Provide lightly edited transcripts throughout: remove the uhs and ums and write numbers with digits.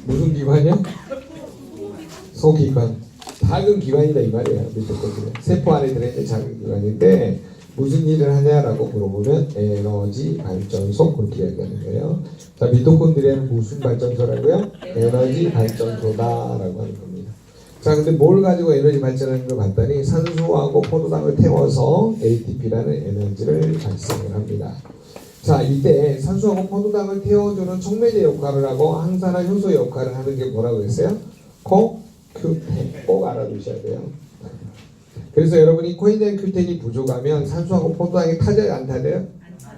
무슨 기관이요? 소기관. 작은 기관이다 이 말이에요. 미토콘드리아. 세포 안에 들어있는 작은 기관인데 무슨 일을 하냐라고 물어보면 에너지 발전소 그렇게 이야기하는 거예요. 자, 미토콘드리아는 무슨 발전소라고요? 에너지 발전소다라고 하는 겁니다. 자, 근데 뭘 가지고 에너지 발전하는 걸 봤더니 산소하고 포도당을 태워서 ATP라는 에너지를 발생을 합니다. 자, 이때 산소하고 포도당을 태워주는 촉매제 역할을 하고 항산화 효소 역할을 하는 게 뭐라고 했어요? CoQ10. 꼭 알아두셔야 돼요. 그래서 여러분이 코엔자임 Q10이 부족하면 산소하고 포도당이 타져요? 안 타져요?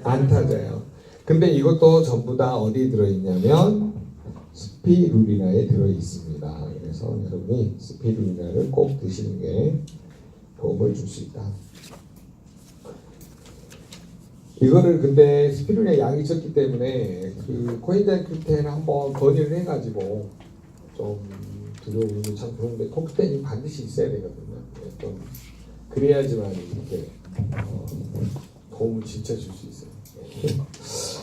안 타져요. 근데 이것도 전부 다 어디에 들어있냐면 스피루리나에 들어있습니다. 그래서 여러분이 스피루리나를 꼭 드시는 게 도움을 줄 수 있다. 이거를 근데 스피루리나 양이 적기 때문에 그 코엔자임 Q10을 한번 건의를 해가지고 좀 들어오면 참 좋은데 톡10이 반드시 있어야 되거든요. 좀 그래야지만 이렇게 도움을 진짜 줄 수 있어요.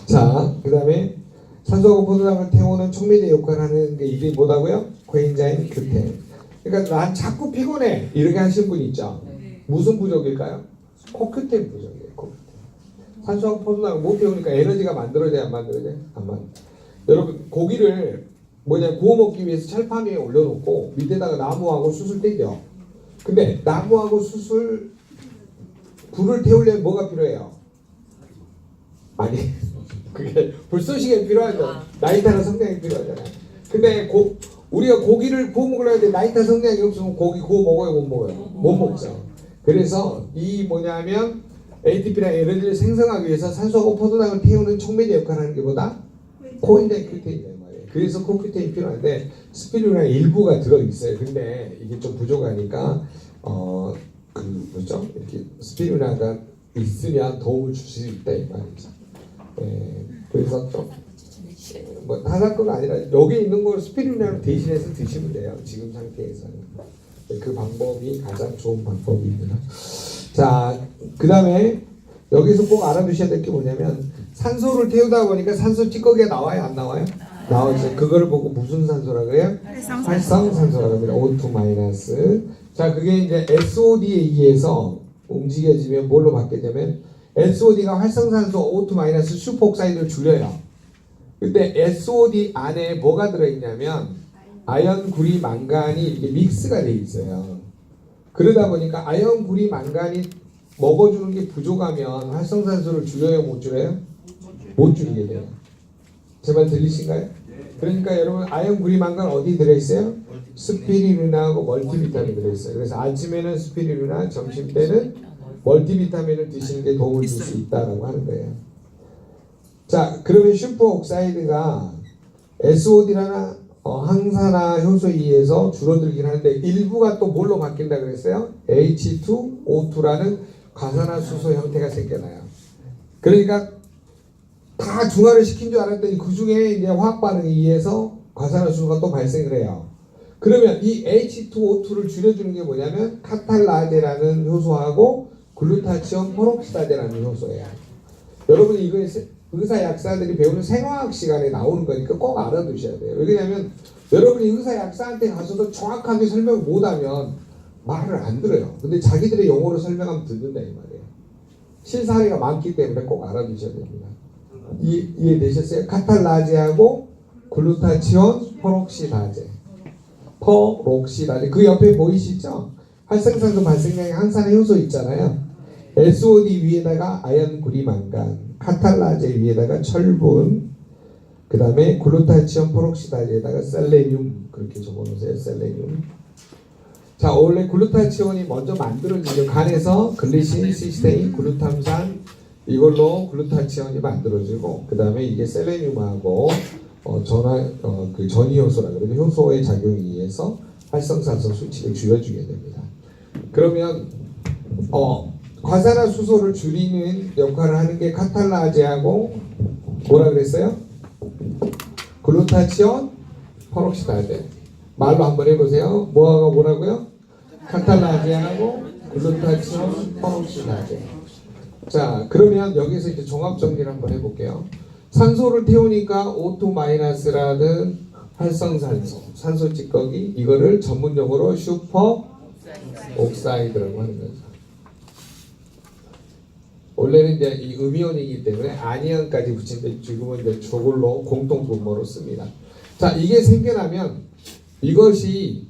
자, 그 다음에 산소하고 포도당을 태우는 촉매제 역할을 하는 게 이게 뭐다고요? 코엔자임 Q10. 그러니까 난 자꾸 피곤해 이렇게 하신 분 있죠. 무슨 부족일까요? CoQ10 부족이에요. CoQ10. 산소하고 포도당을 못 태우니까 에너지가 만들어져야 안 만들어져요? 안 만들어져요. 여러분 고기를 구워 먹기 위해서 철판 위에 올려놓고 밑에다가 나무하고 숯을 떼죠. 근데 나무하고 숯을 불을 태우려면 뭐가 필요해요? 아니 그게 불쏘시개 필요하죠. 나이타나 성냥이 필요하잖아요. 근데 우리가 고기를 구워 먹으려고 하는데 나이타 성냥이 없으면 고기 구워 먹어요? 못 먹어요? 못 먹죠. 그래서 이 뭐냐면 ATP랑 에너지를 생성하기 위해서 산소하고 포도당을 태우는 촉매제 역할을 하는 게 뭐다? 코엔자임 Q10이에요. 그래서 CoQ10이 필요한데 스피루리나 일부가 들어있어요. 근데 이게 좀 부족하니까 뭐죠? 이렇게 스피루리나가 있으면 도움을 줄 수 있다 이 말이죠. 그래서 좀 뭐 하나 건 아니라 여기 있는 걸 스피루리나로 대신해서 드시면 돼요. 지금 상태에서는 그 방법이 가장 좋은 방법입니다. 자, 그 다음에 여기서 꼭 알아두셔야 될 게 뭐냐면 산소를 태우다 보니까 산소 찌꺼기가 나와요? 안 나와요? 나오죠. 그거를 보고 무슨 산소라고 해요? 활성산소라고 합니다. O2-. 자, 그게 이제 SOD에 의해서 움직여지면 뭘로 바뀌냐면 SOD가 활성산소 O2- 슈퍼옥사이드를 줄여요. 근데 SOD 안에 뭐가 들어있냐면 아연, 구리, 망간이 이렇게 믹스가 돼 있어요. 그러다 보니까 아연, 구리, 망간이 먹어주는 게 부족하면 활성산소를 줄여요? 못 줄여요? 못 줄이게 돼요. 제 말 들리신가요? 그러니까 여러분 아연, 구리, 망간 어디 들어있어요? 스피루리나하고 멀티비타민 들어있어요. 그래서 아침에는 스피루리나, 점심 때는 멀티비타민을 드시는 게 도움을 줄 수 있다라고 하는 거예요. 자, 그러면 슈퍼옥사이드가 SOD나 항산화 효소에 의해서 줄어들긴 하는데 일부가 또 뭘로 바뀐다 그랬어요? H2O2라는 과산화수소 형태가 생겨나요. 그러니까 다 중화를 시킨 줄 알았더니 그 중에 이제 화학 반응에 의해서 과산화수소가 또 발생을 해요. 그러면 이 H2O2를 줄여주는 게 뭐냐면 카탈라제라는 효소하고 글루타치온 페록시다제라는 효소예요. 여러분이 이거 의사 약사들이 배우는 생화학 시간에 나오는 거니까 꼭 알아두셔야 돼요. 왜냐하면 여러분이 의사 약사한테 가서도 정확하게 설명을 못하면 말을 안 들어요. 근데 자기들의 용어로 설명하면 듣는다 이 말이에요. 실사례가 많기 때문에 꼭 알아두셔야 됩니다. 이해되셨어요? 카탈라제하고 글루타치온 페록시다제. 그 옆에 보이시죠? 활성산소 발생량의 항산화 효소 있잖아요. SOD 위에다가 아연, 구리, 망간, 카탈라제 위에다가 철분, 그 다음에 글루타치온 페록시다제에다가 셀레늄 그렇게 적어놓으세요. 셀레늄. 자, 원래 글루타치온이 먼저 만들어지죠. 간에서 글리신, 시스테인, 글루탐산 이걸로 글루타치온이 만들어지고 그 다음에 이게 셀레늄하고 그 전이효소라 그러죠. 효소의 작용에 의해서 활성산소 수치를 줄여주게 됩니다. 그러면 과산화수소를 줄이는 역할을 하는 게 카탈라제하고 뭐라 그랬어요? 글루타치온 페록시다제. 말로 한번 해보세요. 뭐라고요? 카탈라제하고 글루타치온 페록시다제. 자, 그러면 여기서 이제 종합 정리를 한번 해볼게요. 산소를 태우니까 O2 마이너스라는 활성산소, 산소 찌꺼기, 이거를 전문용어로 슈퍼 옥사이드라고 하는 거죠. 원래는 이제 이 음이온이기 때문에 아니온까지 붙이는데 지금은 이제 저걸로 공통 분모로 씁니다. 자, 이게 생겨나면 이것이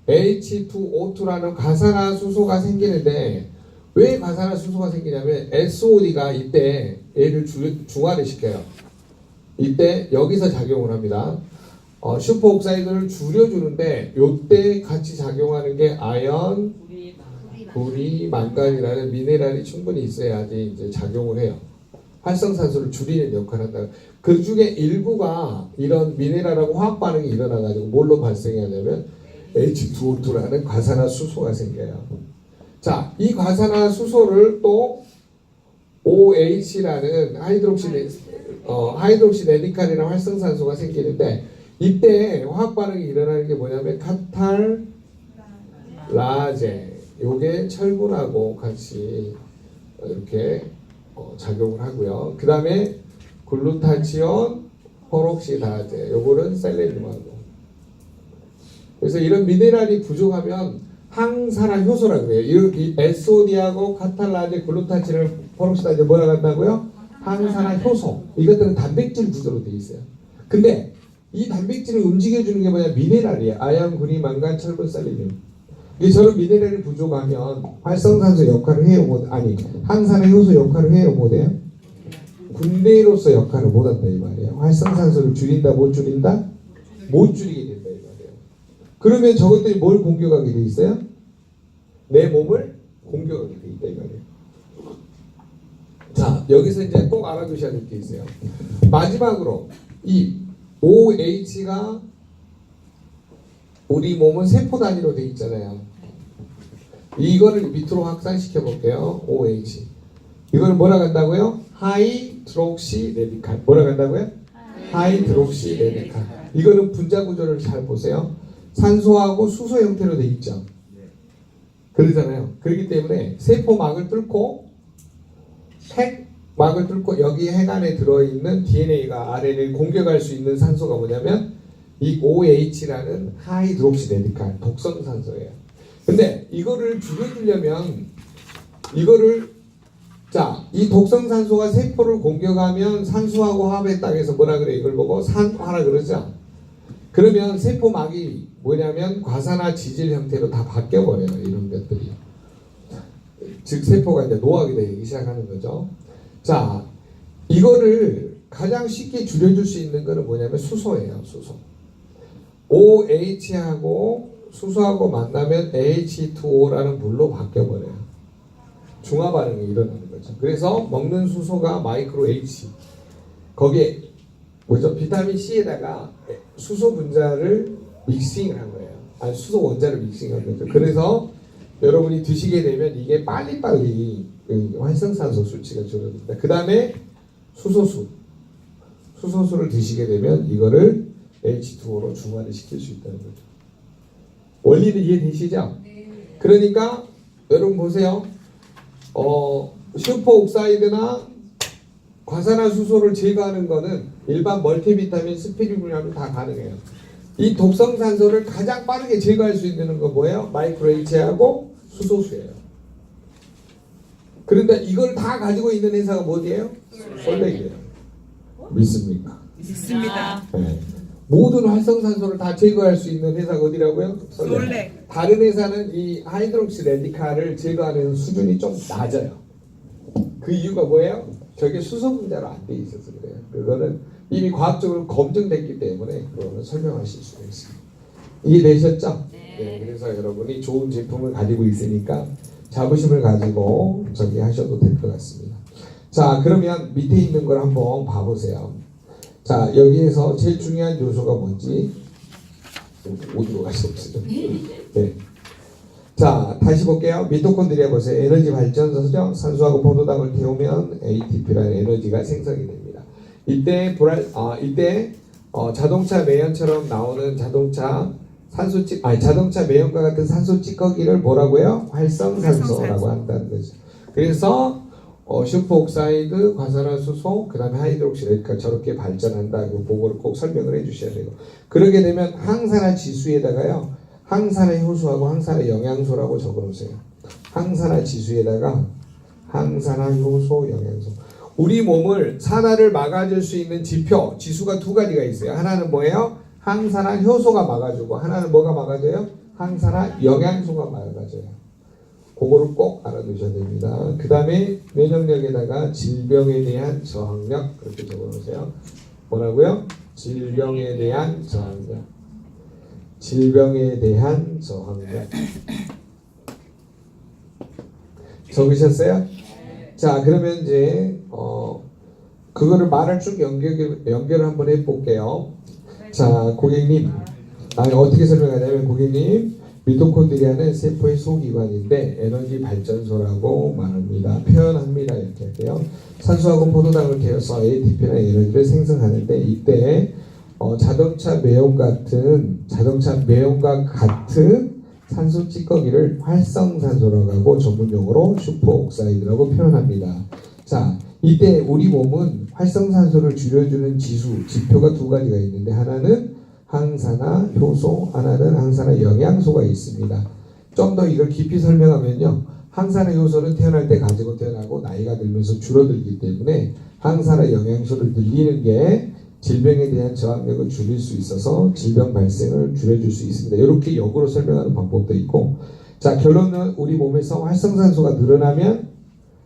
H2O2라는 가산화수소가 생기는데, 왜 가산화수소가 생기냐면 SOD가 이때 얘를 중화를 시켜요. 이때 여기서 작용을 합니다. 슈퍼옥사이드를 줄여주는데 요때 같이 작용하는 게 아연, 구리, 망간이라는 미네랄이 충분히 있어야지 이제 작용을 해요. 활성산소를 줄이는 역할을 한다. 그 중에 일부가 이런 미네랄하고 화학 반응이 일어나가지고 뭘로 발생하냐면 H2O2라는 과산화수소가 생겨요. 자, 이 과산화수소를 또 OH라는 하이드록시 레디칼이라는 활성산소가 생기는데, 이때 화학 반응이 일어나는 게 뭐냐면 카탈라제, 요게 철분하고 같이 이렇게 작용을 하고요. 그 다음에 글루타치온 페록시다제, 요거는 셀레늄하고. 그래서 이런 미네랄이 부족하면 항산화 효소라고 그래요. 이렇게 SOD하고 카탈라제, 글루타치올 페록시다제 뭐라고 한다고요? 항산화 효소. 이것들은 단백질 구조로 되어 있어요. 근데 이 단백질을 움직여주는 게 뭐냐? 미네랄이에요. 아연, 구리, 망간, 철분, 셀레늄. 저런 미네랄이 부족하면 활성산소 역할을 해요, 항산화 효소 역할을 해요, 못해요? 군대로서 역할을 못한다 이 말이에요. 활성산소를 줄인다, 못 줄인다? 못 줄이게 된다 이 말이에요. 그러면 저것들이 뭘 공격하게 돼 있어요? 내 몸을 공격하게 돼 있다 이 말이에요. 자, 여기서 이제 꼭 알아두셔야 될 게 있어요. 마지막으로 이 OH가 우리 몸은 세포 단위로 돼 있잖아요. 이거를 밑으로 확산시켜 볼게요. OH. 이걸 뭐라고 한다고요? 하이드록시 레디칼. 뭐라고 한다고요? 하이드록시 레디칼. 이거는 분자 구조를 잘 보세요. 산소하고 수소 형태로 돼 있죠. 그러잖아요. 그렇기 때문에 세포막을 뚫고 핵막을 뚫고 여기 핵 안에 들어있는 DNA가 RNA를 공격할 수 있는 산소가 뭐냐면 이 OH라는 하이드록시 레디칼 독성 산소예요. 근데 이거를 줄여주려면 이 독성 산소가 세포를 공격하면 산소하고 화합에 따라서 뭐라 그래? 이걸 보고 산화라 그러죠. 그러면 세포막이 뭐냐면 과산화 지질 형태로 다 바뀌어 버려요. 이런 것들이. 즉 세포가 이제 노화가 되기 시작하는 거죠. 자, 이거를 가장 쉽게 줄여줄 수 있는 거는 뭐냐면 수소예요. 수소. OH하고 수소하고 만나면 H2O라는 물로 바뀌어버려요. 중화 반응이 일어나는 거죠. 그래서 먹는 수소가 마이크로 H. 거기에 비타민 C에다가 수소 분자를 믹싱을 한 거예요. 아니, 수소 원자를 믹싱한 거죠. 그래서 여러분이 드시게 되면 이게 빨리빨리 활성산소 수치가 줄어듭니다. 그 다음에 수소수를 드시게 되면 이거를 H2O로 중화를 시킬 수 있다는 거죠. 원리는 이해되시죠? 그러니까 여러분 보세요. 슈퍼옥사이드나 과산화수소를 제거하는 거는 일반 멀티비타민, 스피루린하면 다 가능해요. 이 독성산소를 가장 빠르게 제거할 수 있는 건 뭐예요? 마이크로 H하고 수소수예요. 그런데 이걸 다 가지고 있는 회사가 뭐예요? 솔렉이에요. 믿습니까? 믿습니다. 네. 모든 활성산소를 다 제거할 수 있는 회사가 어디라고요? 솔렉. 다른 회사는 이 하이드록시 레디칼을 제거하는 수준이 좀 낮아요. 그 이유가 뭐예요? 저게 수소 분자로 안 돼 있어서 그래요. 그거는 이미 과학적으로 검증됐기 때문에 그거는 설명하실 수가 있습니다. 이해되셨죠? 네. 그래서 여러분이 좋은 제품을 가지고 있으니까 자부심을 가지고 저기 하셔도 될 것 같습니다. 자, 그러면 밑에 있는 걸 한번 봐보세요. 자, 여기에서 제일 중요한 요소가 뭔지 어디로 갈 수 없어요. 네. 자, 다시 볼게요. 미토콘드리아 보세요. 에너지 발전소죠. 산소하고 포도당을 태우면 ATP라는 에너지가 생성이 됩니다. 이때 자동차 매연처럼 나오는 자동차 매연과 같은 산소 찌꺼기를 뭐라고요? 활성산소라고 한다는 거죠. 그래서 슈퍼옥사이드, 과산화수소, 그 다음에 하이드록시레이드가 저렇게 발전한다. 그 보고를 꼭 설명을 해주셔야 되고, 그러게 되면 항산화 지수에다가요, 항산화 효소하고 항산화 영양소라고 적어놓으세요. 항산화 지수에다가 항산화 효소, 영양소. 우리 몸을 산화를 막아줄 수 있는 지표, 지수가 두 가지가 있어요. 하나는 뭐예요? 항산화 효소가 막아주고, 하나는 뭐가 막아줘요? 항산화 영양소가 막아줘요. 그거를 꼭 알아두셔야 됩니다. 그 다음에 면역력에다가 질병에 대한 저항력, 그렇게 적어놓으세요. 뭐라고요? 질병에 대한 저항력. 질병에 대한 저항력. 적으셨어요? 자, 그러면 이제 그거를 말을 쭉 연결을 한번 해볼게요. 자, 고객님, 어떻게 설명하냐면, 고객님, 미토콘드리아는 세포의 소기관인데 에너지 발전소라고 말합니다. 표현합니다. 이렇게 할게요. 산소하고 포도당을 깨어서 ATP나 에너지를 생성하는데, 이때 자동차 매연과 같은 산소 찌꺼기를 활성산소라고 하고 전문용어로 슈퍼옥사이드라고 표현합니다. 자, 이때 우리 몸은 활성산소를 줄여주는 지표가 두 가지가 있는데, 하나는 항산화 효소, 하나는 항산화 영양소가 있습니다. 좀 더 이걸 깊이 설명하면요, 항산화 효소는 태어날 때 가지고 태어나고 나이가 들면서 줄어들기 때문에 항산화 영양소를 늘리는 게 질병에 대한 저항력을 줄일 수 있어서 질병 발생을 줄여줄 수 있습니다. 이렇게 역으로 설명하는 방법도 있고, 자, 결론은 우리 몸에서 활성산소가 늘어나면,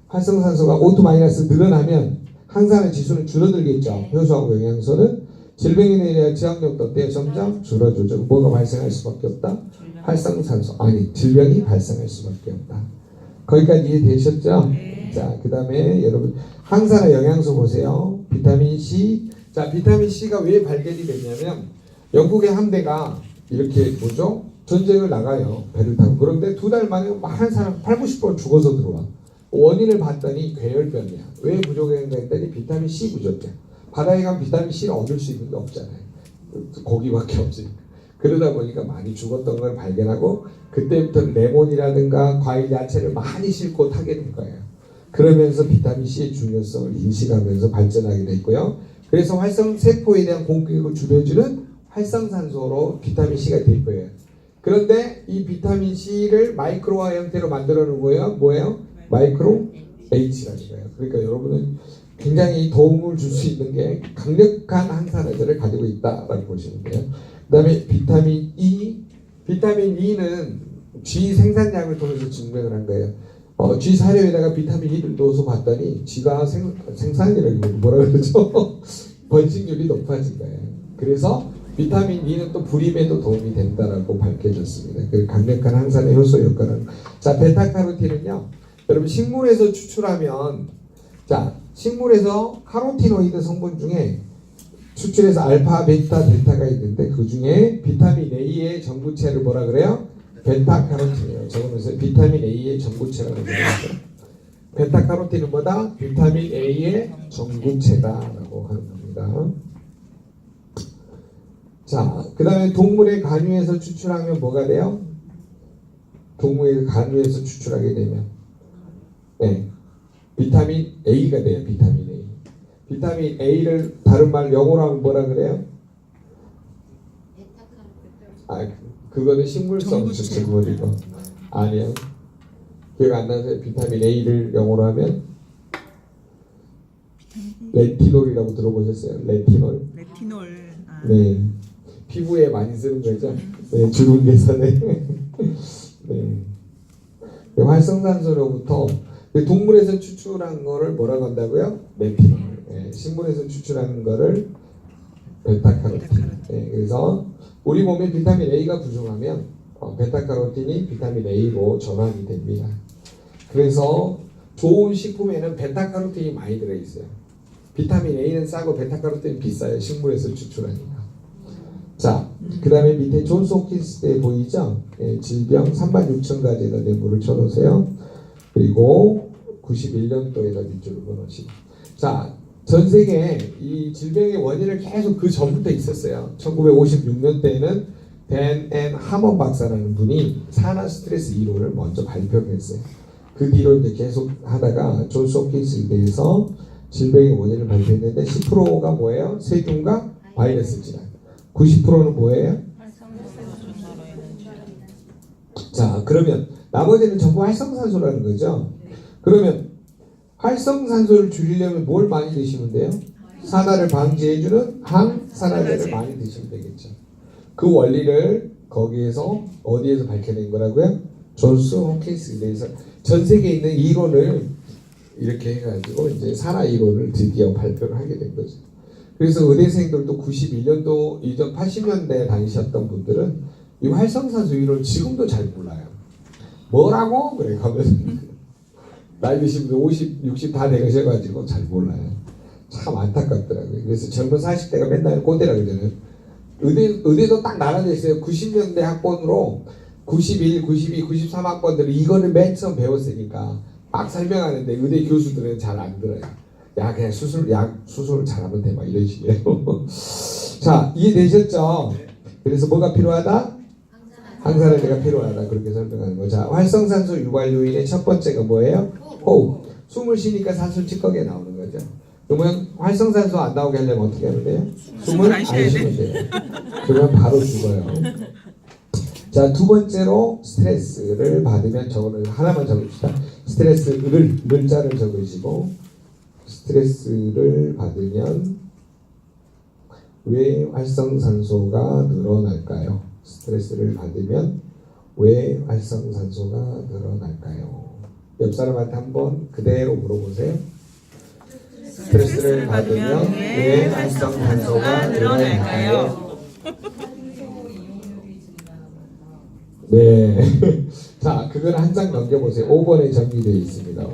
활성산소가 O2- 늘어나면 항산화 지수는 줄어들겠죠. 효소하고 영양소는. 질병에 대한 저항력도 어때요? 점점 줄어들죠. 뭐가 발생할 수밖에 없다? 활성산소. 아니, 질병이 발생할 수밖에 없다. 거기까지 이해되셨죠? 자, 그 다음에 여러분 항산화 영양소 보세요. 비타민 C. 자, 비타민 C가 왜 발견이 됐냐면, 영국의 함대가 이렇게 뭐죠? 전쟁을 나가요. 배를 타고. 그런데 두 달 만에 많은 사람 80, 90% 죽어서 들어와. 원인을 봤더니 괴혈병이야. 왜 부족했는가 했더니 비타민 C 부족이야. 바다에 가면 비타민 C를 얻을 수 있는 게 없잖아요. 거기밖에 없지. 그러다 보니까 많이 죽었던 걸 발견하고, 그때부터 레몬이라든가 과일, 야채를 많이 싣고 타게 된 거예요. 그러면서 비타민 C의 중요성을 인식하면서 발전하게 됐고요. 그래서 세포에 대한 공격을 줄여주는 활성산소로 비타민 C가 될 거예요. 그런데 이 비타민 C를 마이크로화 형태로 만들어 놓은 거예요. 뭐예요? 마이크로 H라는 거예요. 그러니까 여러분은 굉장히 도움을 줄 수 있는 게 강력한 항산화제를 가지고 있다라고 보시면 돼요. 그 다음에 비타민 E. 비타민 E는 쥐 생산량을 통해서 증명을 한 거예요. 쥐 사료에다가 비타민 E를 넣어서 봤더니 쥐가 생산이라고 뭐라 그러죠? 번식률이 높아진 거예요. 그래서 비타민 E는 또 불임에도 도움이 된다라고 밝혀졌습니다. 그 강력한 항산화 효소 역할은. 자, 베타카로틴은요, 여러분 식물에서 추출하면, 자, 식물에서 카로티노이드 성분 중에 추출해서 알파, 베타, 델타가 있는데, 그 중에 비타민 A의 전구체를 뭐라 그래요? 베타카로틴이에요. 적으면서 비타민 A의 전구체라고 적어놨어요. 베타카로틴은 뭐다? 비타민 A의 전구체다라고 하는 겁니다. 자, 그 다음에 동물의 간유에서 추출하면 뭐가 돼요? 동물의 간유에서 추출하게 되면, 네, 비타민 A가 돼요. 비타민 A. 비타민 A를 다른 말 영어로 하면 뭐라 그래요? 그거는 식물성 추출물이고. 아니요. 기억 안 나세요? 비타민 A를 영어로 하면 레티놀이라고 들어보셨어요? 레티놀. 네. 피부에 많이 쓰는 거죠. 네, 주름 개선에. 네. 활성산소로부터 동물에서 추출한 거를 뭐라고 한다고요? 레티놀. 네, 식물에서 추출하는 거를 베타카로틴. 네, 그래서 우리 몸에 비타민 A가 부족하면 베타카로틴이 비타민 A로 전환이 됩니다. 그래서 좋은 식품에는 베타카로틴이 많이 들어있어요. 비타민 A는 싸고 베타카로틴은 비싸요. 식물에서 추출하니까. 자, 그 다음에 밑에 존스 홉킨스 때 보이죠? 네, 질병 36,000가지에다 뇌물을 쳐놓으세요. 그리고 91년도에다 밑줄을 그어놓으시고. 자, 전 세계에 이 질병의 원인을 계속 그 전부터 있었어요. 1956년대에는 댄 앤 하먼 박사라는 분이 산화 스트레스 이론을 먼저 발표를 했어요. 그 뒤로 이제 계속 하다가 존스 홉킨스에 대해서 질병의 원인을 발표했는데 10%가 뭐예요? 세균과 바이러스 질환. 90%는 뭐예요? 자, 그러면 나머지는 전부 활성산소라는 거죠. 그러면 활성산소를 줄이려면 뭘 많이 드시면 돼요? 산화를 방지해주는 항산화제를 많이 드시면 되겠죠. 그 원리를 거기에서 어디에서 밝혀낸 거라고요? 존스 홉킨스에 대해서 전 세계에 있는 이론을 이렇게 해가지고 이제 산화 이론을 드디어 발표를 하게 된 거죠. 그래서 의대생들도 91년도 이전 80년대에 다니셨던 분들은 이 활성산소 이론을 지금도 잘 몰라요. 뭐라고? 그래 가면 나이 드신 분들 50, 60 다 되셔가지고 잘 몰라요. 참 안타깝더라고요. 그래서 젊은 40대가 맨날 꼰대라 그러잖아요. 의대도 딱 나눠져 있어요. 90년대 학번으로 91, 92, 93 학번들은 이거를 맨 처음 배웠으니까 막 설명하는데 의대 교수들은 잘 안 들어요. 야 그냥 수술 잘하면 돼 막 이런 식이에요. 자, 이해되셨죠? 그래서 뭐가 필요하다? 항산화제가 필요하다 그렇게 설명하는 거죠. 자, 활성산소 유발 요인의 첫 번째가 뭐예요? 호흡. 숨을 쉬니까 산소 찌꺼기가 나오는 거죠. 그러면 활성산소 안 나오게 하려면 어떻게 하면 돼요? 숨을 안 쉬면 돼요. 그러면 바로 죽어요. 자, 두 번째로 스트레스를 받으면 저거는 하나만 적읍시다. 스트레스를 늘자를 적으시고 스트레스를 받으면 왜 활성산소가 늘어날까요? 스트레스를 받으면 왜 활성산소가 늘어날까요? 옆 사람한테 한번 그대로 물어보세요. 스트레스를 받으면 왜 활성산소가 늘어날까요? 네. 자, 그걸 한 장 넘겨보세요. 5번에 정리되어 있습니다.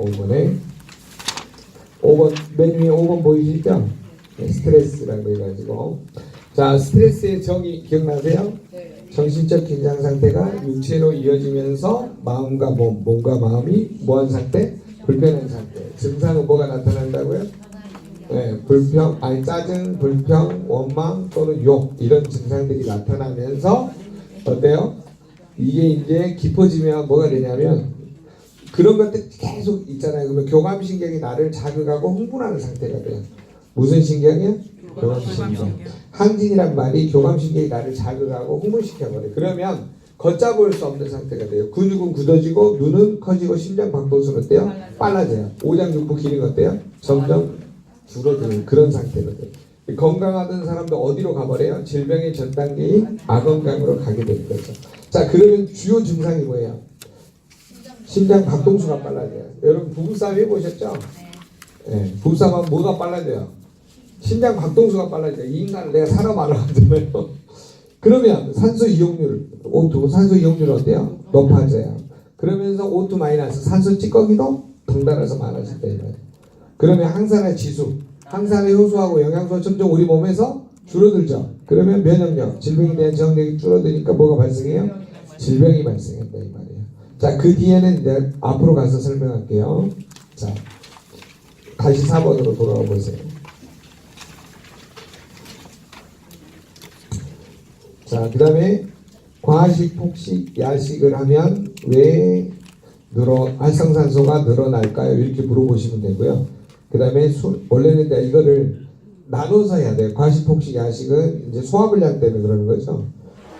5번 맨 위에 5번 보이시죠? 네, 스트레스라고 해가지고 자, 스트레스의 정의 기억나세요? 네. 정신적 긴장 상태가 육체로 이어지면서 마음과 몸과 마음이 뭐한 상태? 불편한 상태. 증상은 뭐가 나타난다고요? 네, 짜증, 불평, 원망 또는 욕 이런 증상들이 나타나면서 어때요? 이게 이제 깊어지면 뭐가 되냐면 그런 것들 계속 있잖아요. 그러면 교감신경이 나를 자극하고 흥분하는 상태가 돼요. 무슨 신경이요? 교감신경. 항진이란 말이 교감신경이 나를 자극하고 흥분시켜버려요. 그러면 걷잡을 수 없는 상태가 돼요. 근육은 굳어지고 눈은 커지고 심장 박동수는 어때요? 빨라져요. 오장육부 기능 어때요? 점점 줄어드는 그런 상태가 돼요. 건강하던 사람도 어디로 가버려요? 질병의 전 단계인 아건강으로 가게 되는 거죠. 자, 그러면 주요 증상이 뭐예요? 심장 박동수가 빨라져요. 여러분 부부싸움 해보셨죠? 네. 부부싸움하면 뭐가 빨라져요? 심장 박동수가 빨라져요. 이 인간을 내가 사람 알아봤잖아요. 그러면 산소 이용률, O2 산소 이용률 어때요? 높아져요. 그러면서 O2 마이너스 산소 찌꺼기도 덩달아서 많아진다 이 말이에요. 그러면 항산화 지수, 항산화 효소하고 영양소 점점 우리 몸에서 줄어들죠. 그러면 면역력, 질병에 대한 저항력이 줄어드니까 뭐가 발생해요? 질병이 발생한다 이 말이에요. 자, 그 뒤에는 이제 앞으로 가서 설명할게요. 자, 다시 4번으로 돌아와 보세요. 자, 그 다음에 과식, 폭식, 야식을 하면 왜 활성산소가 늘어날까요? 이렇게 물어보시면 되고요. 그 다음에 원래는 이거를 나눠서 해야 돼요. 과식, 폭식, 야식은 이제 소화불량 때문에 그러는 거죠.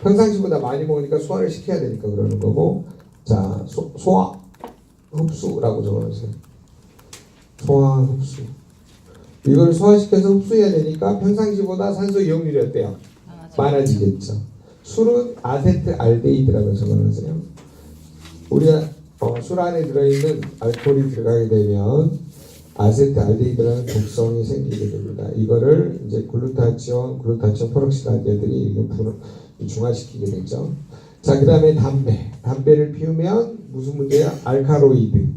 평상시보다 많이 먹으니까 소화를 시켜야 되니까 그러는 거고, 자, 소화 흡수라고 적어놓으세요. 소화 흡수. 이걸 소화시켜서 흡수해야 되니까 평상시보다 산소 이용률이 어때요? 많아지겠죠. 술은 아세트알데히드라고 적어놓으세요. 우리가 술 안에 들어있는 알코올이 들어가게 되면 아세트알데히드라는 독성이 생기게 됩니다. 이거를 이제 글루타치온 페록시다제들이 중화시키게 되죠. 자, 그 다음에 담배를 피우면 무슨 문제야? 알카로이드,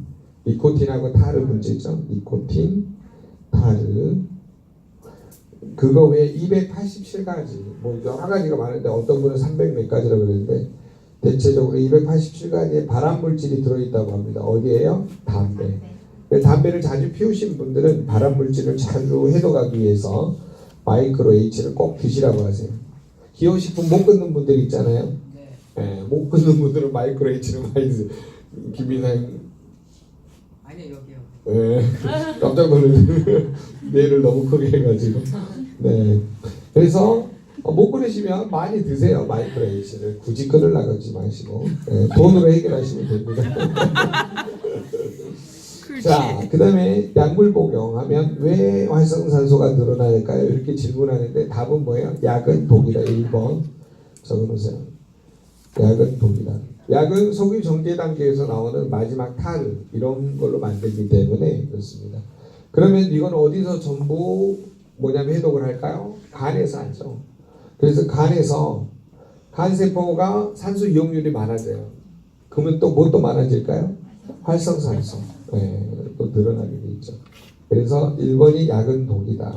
니코틴하고 타르 문제죠. 니코틴, 타르. 그거 외에 287가지, 뭐 여러 가지가 많은데 어떤 분은 300 몇 가지라고 그러는데 대체적으로 287가지의 발암물질이 들어있다고 합니다. 어디에요? 담배. 담배를 자주 피우신 분들은 발암물질을 자주 해독하기 위해서 마이크로 H를 꼭 드시라고 하세요. 기호식품 못 끊는 분들 있잖아요. 네, 못 끊는 분들은 마이크로 H를 많이 드세요. 김인상 아니요, 여기요. 네, 깜짝 놀랐네. 뇌를 너무 크게 해가지고. 네, 그래서 못 끊으시면 많이 드세요. 마이크로에이치를 굳이 끊을 나가지 마시고 돈으로 해결하시면 됩니다. 자, 그 다음에 약물 복용하면 왜 활성산소가 늘어날까요? 이렇게 질문하는데 답은 뭐예요? 약은 독이다. 1번 적어놓으세요. 약은 독이다. 약은 석유 정제 단계에서 나오는 마지막 탈 이런 걸로 만들기 때문에 그렇습니다. 그러면 이건 어디서 전부 뭐냐면 해독을 할까요? 간에서 하죠. 그래서 간에서 간세포가 산소 이용률이 많아져요. 그러면 또 뭐 또 많아질까요? 활성산소. 네, 또 늘어나게 돼 있죠. 그래서 1번이 약은 독이다.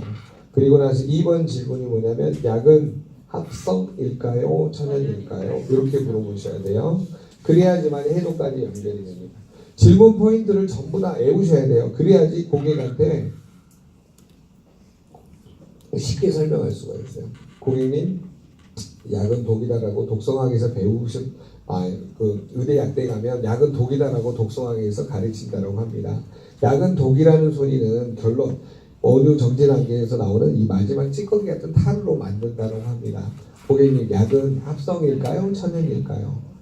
그리고 나서 2번 질문이 뭐냐면 약은 합성일까요? 천연일까요? 이렇게 물어보셔야 돼요. 그래야지만 해독까지 연결이 됩니다. 질문 포인트를 전부 다 외우셔야 돼요. 그래야지 고객한테 쉽게 설명할 수가 있어요. 고객님, 약은 독이다라고 독성학에서 배우신 그 의대 약대 가면 약은 독이다라고 독성학에서 가르친다라고 합니다. 약은 독이라는 소리는 결론 어류 정제 단계에서 나오는 이 마지막 찌꺼기 같은 탈로 만든다고 합니다. 고객님, 약은 합성일까요? 천연일까요?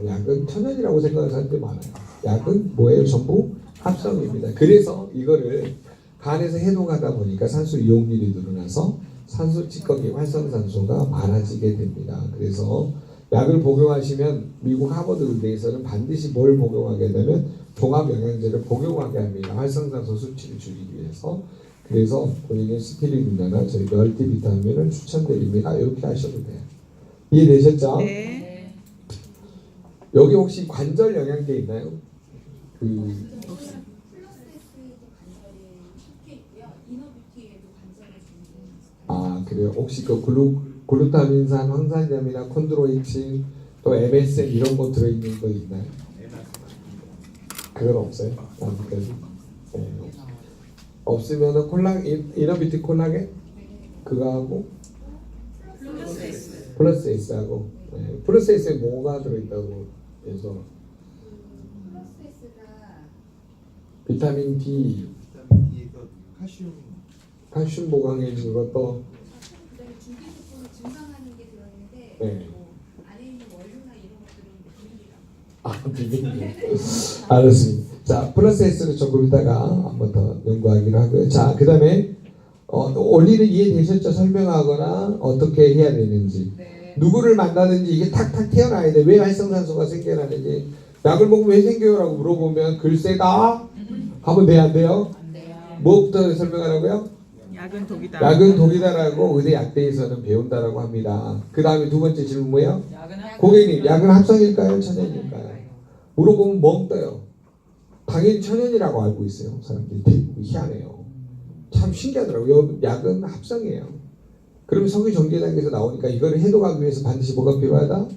약은 천연이라고 생각하는 사람들이 많아요. 약은 뭐예요? 전부 합성입니다. 그래서 이거를 간에서 해독하다 보니까 산소 이용률이 늘어나서 산소 찌꺼기 활성산소가 많아지게 됩니다. 그래서 약을 복용하시면 미국 하버드 의대에서는 반드시 뭘 복용하게 되면 종합영양제를 복용하게 합니다. 활성산소 수치를 줄이기 위해서. 그래서 본인의 스피루리나나 저희 멀티비타민을 추천드립니다. 이렇게 하셔도 돼요. 이해되셨죠? 네. 여기 혹시 관절 영양제 있나요? 그래요. 혹시 그 글루타민산, 황산염이나 콘드로이친, 또 MSM 이런 거 들어있는 거 있나요? 그건 없어요. 아직까지. 네. 없으면은 이너비티 콜라겐 그거 하고 플러스 S하고 플러스 S에 뭐가 들어있다고 해서 비타민 D, 칼슘 보강해 주는 것도 증강하는 게 들어있는데 네. 안에 있는 원료나 이런 것들은 비밀이라고. 비밀이에요. 알았습니다. 자, 플러스 S를 조금 이따가 한번 더 연구하기로 하고요. 자, 그 다음에 원리는 이해되셨죠? 설명하거나 어떻게 해야 되는지. 네. 누구를 만나든지 이게 탁탁 튀어나와야 돼. 왜 활성산소가 생겨나는지. 약을 먹으면 왜 생겨요? 라고 물어보면 글쎄다 하면 돼야 안 돼요? 안 돼요. 뭐부터 설명하라고요? 약은 독이다. 약은 독이다라고 의대 약대에서는 배운다라고 합니다. 그 다음에 두 번째 질문 뭐예요? 약은 고객님, 약은 합성일까요? 천연일까요? 물어보면 멍 떠요. 당연히 천연이라고 알고 있어요. 사람들이 대부분 희한해요. 참 신기하더라고요. 약은 합성이에요. 그럼 석유 정제 단계에서 나오니까 이거를 해독하기 위해서 반드시 뭐가 필요하다?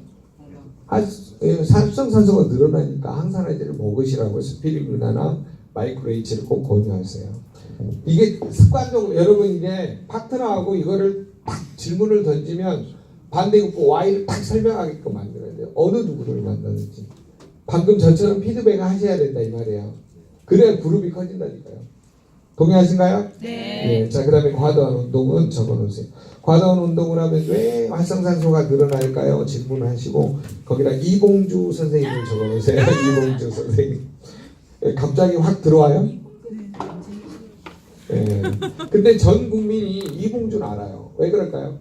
합성산소가 늘어나니까 항산화제를 먹으시라고 스피루리나나 마이크로에이치를 꼭 권유하세요. 이게 습관적으로 여러분 이제 파트너하고 이거를 딱 질문을 던지면 반대급부 Y를 딱 설명하게끔 만들어야 돼요. 어느 누구를 만나는지. 방금 저처럼 피드백을 하셔야 된다 이 말이에요. 그래야 그룹이 커진다니까요. 동의하신가요? 네. 자, 그 다음에 과도한 운동은 적어놓으세요. 과도한 운동을 하면 왜 활성산소가 늘어날까요? 질문을 하시고 거기다 이봉주 선생님을 적어놓으세요. 이봉주 선생님. 갑자기 확 들어와요? 근데 전 국민이 이봉주는 알아요. 왜 그럴까요?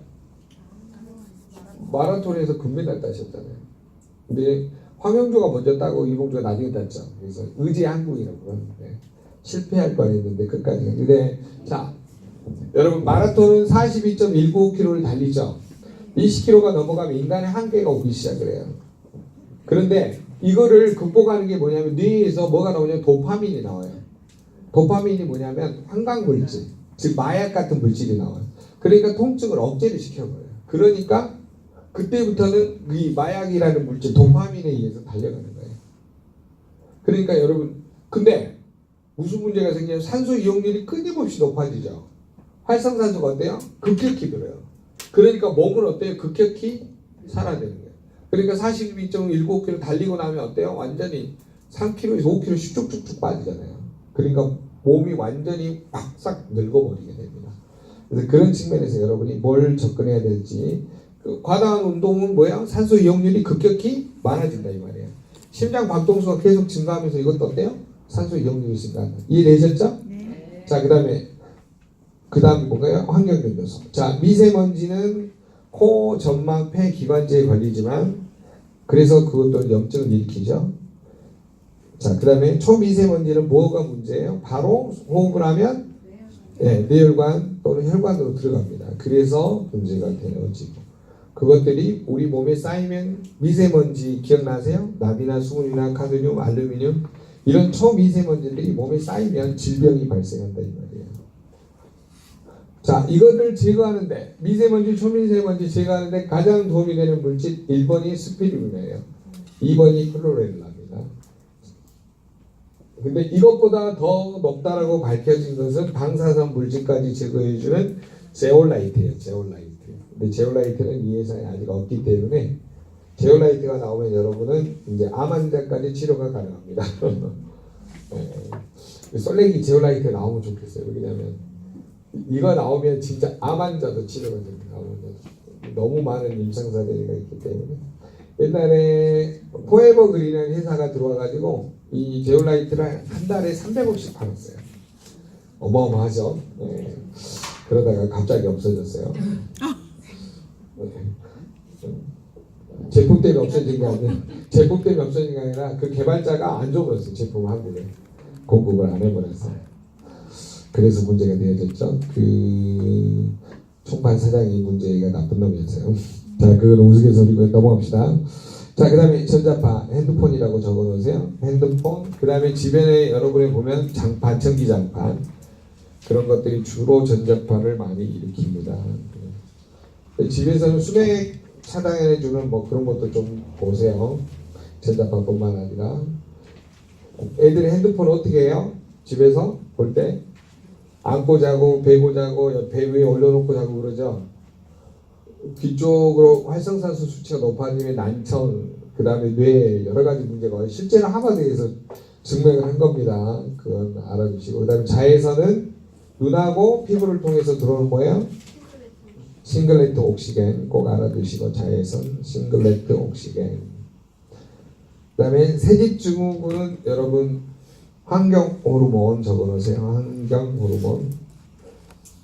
마라톤에서 금메달 따셨잖아요. 근데 황영조가 먼저 따고 이봉주가 나중에 땄죠. 그래서 의지의 한국이라고 그러는데 실패할 뻔했는데 끝까지. 근데 자, 여러분 마라톤은 42.195km를 달리죠. 20km가 넘어가면 인간의 한계가 오기 시작을 해요. 그런데 이거를 극복하는 게 뭐냐면 뇌에서 뭐가 나오냐면 도파민이 나와요. 도파민이 뭐냐면 환각물질, 즉 마약 같은 물질이 나와요. 그러니까 통증을 억제를 시켜버려요. 그러니까 그때부터는 이 마약이라는 물질, 도파민에 의해서 달려가는 거예요. 그러니까 여러분, 근데 무슨 문제가 생기냐면 산소 이용률이 끊임없이 높아지죠. 활성산소가 어때요? 급격히 들어요. 그러니까 몸은 어때요? 급격히 살아내는 거예요. 그러니까 42.195km 달리고 나면 어때요? 완전히 3km에서 5km씩 쭉쭉쭉 빠지잖아요. 그러니까 몸이 완전히 확싹 늙어버리게 됩니다. 그래서 그런 측면에서 여러분이 뭘 접근해야 될지 그 과다한 운동은 뭐야? 산소 이용률이 급격히 많아진다 이 말이에요. 심장 박동수가 계속 증가하면서 이것도 어때요? 산소 이용률이 증가한다. 이해되셨죠? 네. 자, 그 다음에 뭔가요? 환경적 요소. 자, 미세먼지는 코, 점막, 폐, 기관지에 걸리지만 그래서 그것도 염증을 일으키죠. 자, 그 다음에 초미세먼지는 뭐가 문제예요? 바로 호흡을 하면 뇌혈관 또는 혈관으로 들어갑니다. 그래서 문제가 되어지고 그것들이 우리 몸에 쌓이면 미세먼지 기억나세요? 남이나 수분이나 카드뮴, 알루미늄 이런 초미세먼지들이 몸에 쌓이면 질병이 발생한다 이 말이에요. 자, 이것을 제거하는데 미세먼지, 초미세먼지 제거하는데 가장 도움이 되는 물질 1번이 스피루린이에요. 2번이 클로렐라입니다. 근데 이것보다 더 높다라고 밝혀진 것은 방사선 물질까지 제거해주는 제올라이트예요. 제올라이트. 근데 제올라이트는 이 회사에 아직 없기 때문에 제올라이트가 나오면 여러분은 이제 암 환자까지 치료가 가능합니다. 네. 솔랭이 제올라이트 나오면 좋겠어요. 왜냐하면 이거 나오면 진짜 암 환자도 치료가 됩니다. 너무 많은 임상사례가 있기 때문에 옛날에 포에버 그린이라는 회사가 들어와가지고 이 제올라이트를 한 달에 300억씩 팔았어요. 어마어마하죠. 네. 그러다가 갑자기 없어졌어요. 네. 제품 때문에 없어진 게 아니라 그 개발자가 안 줘버렸어요. 제품 한국에 공급을 안 해버렸어요. 그래서 문제가 되어졌죠. 그 총판 사장이 문제가 나쁜 놈이었어요. 자, 그건 우스갯소리고 넘어갑시다. 자, 그 다음에 전자파, 핸드폰이라고 적어놓으세요. 핸드폰, 그 다음에 집에 여러분이 보면 장판, 전기장판 그런 것들이 주로 전자파를 많이 일으킵니다. 집에서는 수맥 차단해주는 뭐 그런 것도 좀 보세요. 전자파뿐만 아니라 애들이 핸드폰 어떻게 해요? 집에서 볼 때 안고 자고 베고 자고 배 위에 올려놓고 자고 그러죠. 귀 쪽으로 활성산소 수치가 높아지면 난청, 그 다음에 뇌 여러 가지 문제가 실제로 하버드에서 증명을 한 겁니다. 그건 알아두시고 그 다음에 자외선은 눈하고 피부를 통해서 들어오는 뭐예요? 싱글레트 옥시겐 꼭 알아두시고 자외선 싱글레트 옥시겐. 그 다음에 새집 증후군은 여러분 환경 호르몬 적어놓으세요. 환경 호르몬.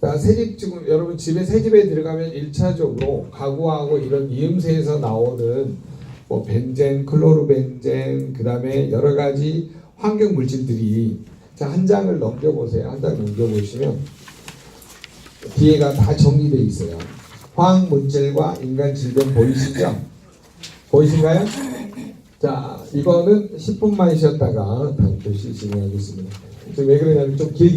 자, 새집 증후 여러분 집에 새집에 들어가면 1차적으로 가구하고 이런 이음새에서 나오는 뭐 벤젠, 클로르벤젠, 그 다음에 여러 가지 환경 물질들이 자, 한 장을 넘겨보세요. 한 장 넘겨보시면 뒤에가 다 정리되어 있어요. 화학 물질과 인간 질병 보이시죠? 보이신가요? 자, 이거는 10분만 쉬었다가 다음 교시 진행하겠습니다. 왜 그러냐면 좀 길게